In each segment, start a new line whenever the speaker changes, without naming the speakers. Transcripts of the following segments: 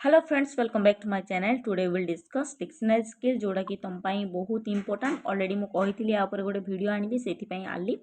Hello friends, welcome back to my channel. Today will discuss dictionary skill जोड़ा कि तुम पाई बहुत इंपोर्टेंट। ऑलरेडी मु कही या ऊपर गोटे वीडियो आनी से आली।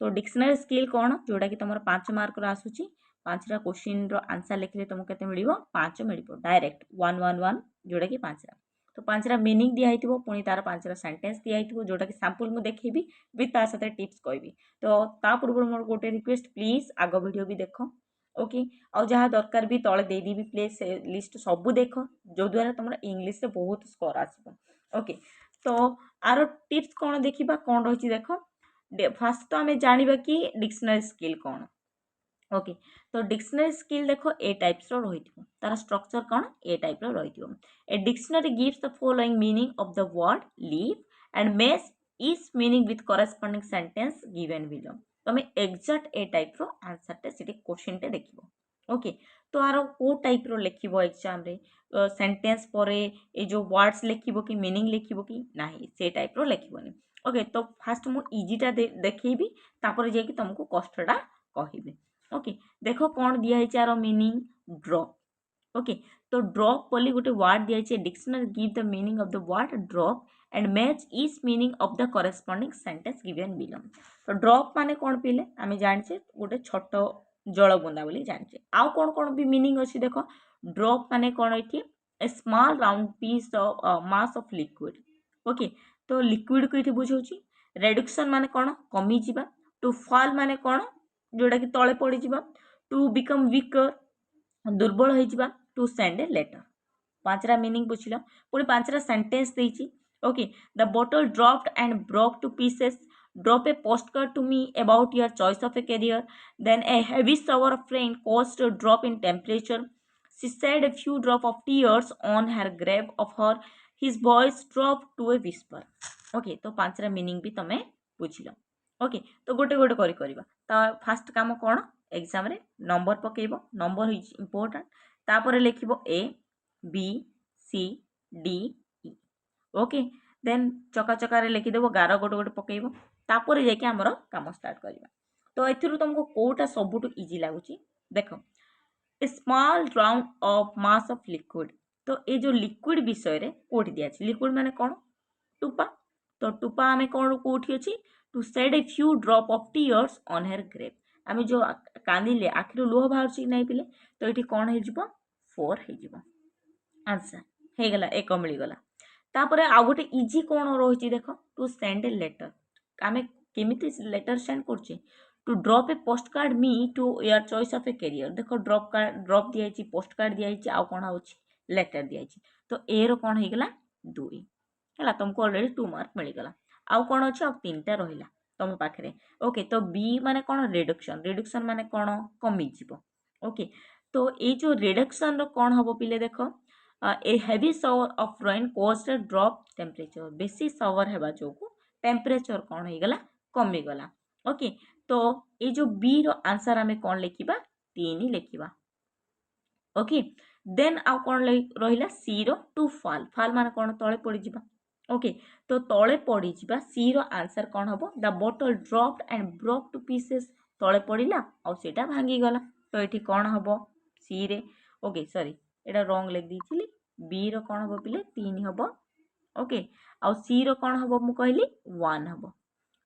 तो डिक्शनरी स्किल कौन जोड़ा कि तुम 5 मार्क आसूची 5टा क्वेश्चन आंसर लिखले तुमको केते मिलिबो 5 मिलिबो डायरेक्ट 111 जोड़ा कि 5टा। तो 5टा मीनिंग दिया हितिबो पुणी तार 5टा सेंटेंस दिया हितिबो जोड़ा कि सैंपल मु देखेबी विथ ता साथे टिप्स कहबी। तो ता पूर्व मोर गोटे रिक्वेस्ट, प्लीज आगो वीडियो भी देखो। ओके, आउ जहाँ दरकार भी तले देदेवी प्लीज से लिस्ट सबू देख जो द्वारा तुम इंग्लीश रे बहुत स्कोर आसो। ओके, तो आर टिप्स कौन देखा कौन रही देख। फास्ट तो आम जाना कि डिक्शनरी स्किल कौन। ओके, तो डिक्शनरी स्किल देख ए टाइप्स रही तार स्ट्रक्चर कौन ए टाइप रही। A dictionary gives the following meaning of the word leave and match etch meaning with corresponding sentence given below. तुम एक्जाक्ट ए टाइप रो आंसर टे क्वेश्चन टे देखिबो। ओके, तो आर को टाइप रो लिखिबो एग्जाम रे सेंटेंस परे ए जो वर्ड्स लिखिबो कि मीनिंग लिखिबो कि नाही से टाइप रो लिखिबोनी। ओके, तो फास्ट मु इजीटा देखिबी तापर जे कि तुमको कष्टटा कहिबे। ओके, देखो कौन दिया यार मीनिंग ड्रॉप। ओके, तो ड्रॉप बोली गोटे वर्ड दिया dictionary give the meaning of the word drop and match is meaning of the corresponding sentence given below. तो ड्रॉप माने कौन पिले आम जाने गोटे छोट जल बुंदा बोली जाने। आउ कौन कौन भी मीनिंग अच्छी देख। ड्रॉप माने कौन ये a small round piece of mass of liquid. Okay, तो लिक्विड को ये बुझाऊँ। रेडक्शन माने कौन कमी जावा। टू फॉल माने कौन जोड़ा कि तले पड़ जा। टू बिकम वीकर दुर्बल हो। To send a letter. 5टा मीनिंग बुझल पुणी 5टा सेंटेंस देती। Okay, the bottle dropped and broke to pieces. Drop a postcard to me about your choice of a career. Then a heavy shower of rain caused a drop in temperature. She shed a few drops of tears on her grave of her. His voice dropped to a whisper. Okay, तो 5टा meaning भी तमें बुझल। Okay, तो गोटे गोटे करी तो fast काम कौन एग्जाम रे नंबर पकेब। Number is important. तापर लिखिबो A B C D E. Okay, then चका चकार लिखिदेव गार गोटे गोटे पकेब। तापर जाके आमर काम स्टार्ट करवा। तो एथिरु तुमको कोटा सबुठु इजी लगुच देख। A small round of mass of liquid. तो ये जो लिक्विड विषय रे कोठी दिया अछि। लिक्विड माने कौन टुपा। तो टुपा आमे कौन कोठी अछि to shed a few drop of tears on her grave. आमे जो कांदिले आखिरु लुह बाहर नहीं पिले तो ये कौन हो 4 हो आंसर हो गला 1 मिलगला। तापर आउ गोटे इजी कौन रही देख टू सेंड ए लेटर। आमे केमिति लेटर सेंड करछे to drop a post card me to your choice of a career. देख ड्रॉप दिया पोस्ट कार्ड दिया आउ कौन आउछि लेटर दिया। तो ए रो कौन हो गला 2 है तुमको ऑलरेडी 2 मार्क मिलगला। आउ कौन अच्छे 3टा रहा तुम पाखे। ओके, तो बी माने कौन रिडक्शन। रिडक्शन माने कौन कमी जीवो। ओके, तो ये जो रिडक्शन रो कौन हम पिले देख a heavy shower of rain caused a drop temperature. बेसी shower हेबा जो टेम्परेचर कौन हो गला कमी गला। ओके, तो ये जो बी रो आंसर आमे कौन लिखिबा 3 लिखिबा। ओके, देन आउ कौन रहिला सी रो टू फॉल। फॉल माने कौन तळे पड़ी जिबा। ओके, तो तले पड़ी जिबा सी रो आंसर कौन हबो the bottle dropped and broke to pieces. तले पड़िला और सेटा भांगी गला। तो एठी कौन हबो सी रे। ओके, सॉरी एटा रॉन्ग लिख दीचिली। बी रो कौन हबो पिले 3 हबो। ओके, आउ सी रो कौन हबो मु कहली 1 हबो।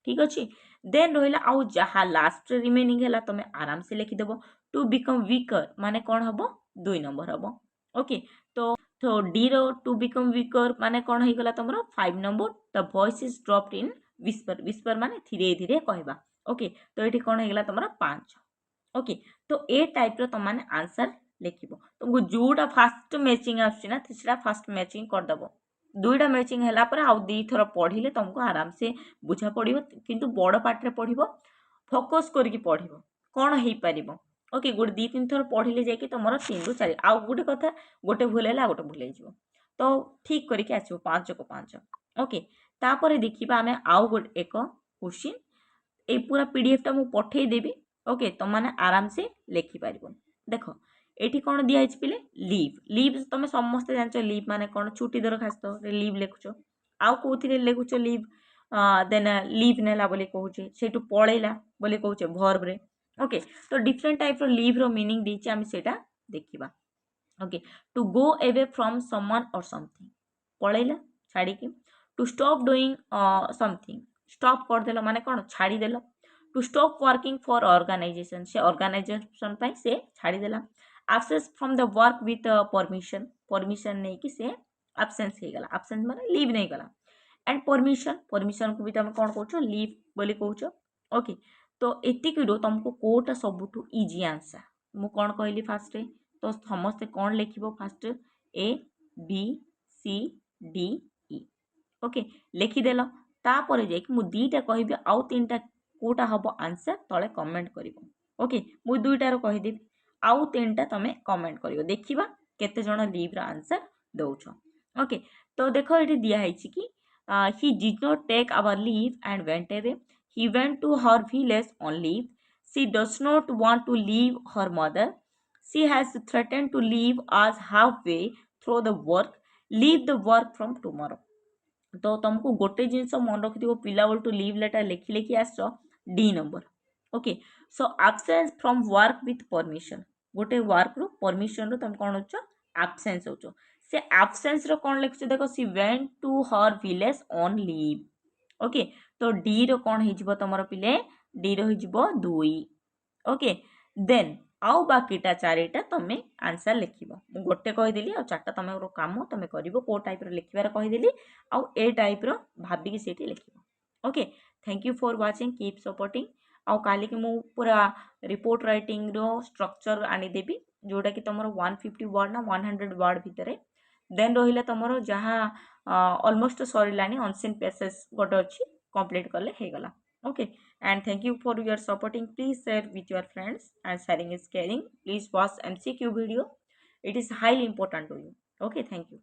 ठीक अच्छे, देन रहा आउ जहाँ लास्ट रिमेनिंग है तुम आराम से लिखिदेव टू बिकम वीकर माने कौन हम 2 नंबर हम। ओके, तो D row to become weaker माने कौन हो गला तुम 5 number. The voice is dropped in whisper. Whisper माने धीरे धीरे कहवा। ओके, तो ये कौन हो गला तुम 5। ओके, तो ए टाइप रो तुम माने आंसर लिखिबो। तुमको जोटा फास्ट मैचिंग आसुना सेटा फास्ट मैचिंग करदेव। 2टा मैचिंग है आउ 2 थर पढ़िले तुमको आराम से बुझा पड़ो। किंतु बड़ पार्टे पढ़ो फोकस करके पढ़ो कौन हो पार। ओके, गोटे 2-3 थर पढ़िले जाकि तुम 3 ରୁ 4। आउ गोटे कथा गोटे भूल है गोटे भूल हो तो ठीक करके आसो 5 को 5। ओके, तापर देखा आम आउ गोटे एक क्वेश्चन ये पूरा पीडीएफ टा मुझे पठेदेवी। ओके, तुम मैंने आराम से लिखिपार। देख ये कौन दिखाई पिले लीव। लीव तुम समस्त जान लीव माने कौन छुट्टी दरखास्त लीव लिखुच। आउ कौन लिखुच लीव देन लीव नेला बोली कहूचे से पलैला बोली कहूचे भर्ब रे। ओके, तो डिफरेंट टाइप रो लीव रो मीनिंग देछि आम सेटा देखिबा। Okay to go away from someone or something पलैला छाड़ी to stop doing something stop करदेल माने कौन छाड़ीदेल to stop working for organisation से ऑर्गेनाइजेशन पे से छाड़ीदेला absence from the work with permission permission नहीं कि से absence हो गला absence माने लीव नहीं गला एंड परमिशन परमिशन को भी तुम कौन कहो लीव बोली कहो ओके तो एतिक तुमको कोटा सबुठू इजी आंसर मु कौन कहली फास्ट तो समस्ते कौन लिख fast A B C D E okay लिखिदेल तापर जाकि मु दुईटा कहबी आउ तीन टा कोटा हम आंसर तले कमेंट कर ओके मु दुईटार कहीदेवी आउ तीन टा तुम कमेंट कर देखा केते जण लीव्र आंसर दौछ ओके तो देख ये दिखाई कि he did not take our leave and went away. He went to her village on leave. She does not want to leave her mother. She has threatened to leave us halfway through the work. Leave the work from tomorrow. तो तुमको गोटे जिनस मन रखिथ पिला to live letter लिखि लिखि आस D number okay so absence from work with permission गोटे work रू परमिशन रू तुम कौन हो absence हो से absence रो कौन लिखुछ देखो she went to her village on leave okay तो डी रो कौन हो तुम पिले डी रो हो दुई ओके देन आउ बाकीटा चारिटा तुम आंसर लिख गोटे कहीदेली आ चार्टा तुम कम तुम कर टाइप लिखार कहीदेली आउ ए टाइप भाविकी से लिख okay thank you for watching keep supporting आउ काली की मु पूरा रिपोर्ट राइटिंग रो स्ट्रक्चर आनीदेवी जोटा कि तुम 150 वर्ड ना 100 वर्ड भितर देन रहा तुम जहाँ ऑलमोस्ट सरिलानी अनसीन पैसेज गोटे अच्छी कंप्लीट कले हो गला okay and thank you for your supporting please share with your friends and sharing is caring please watch MCQ video it is highly important to you okay thank you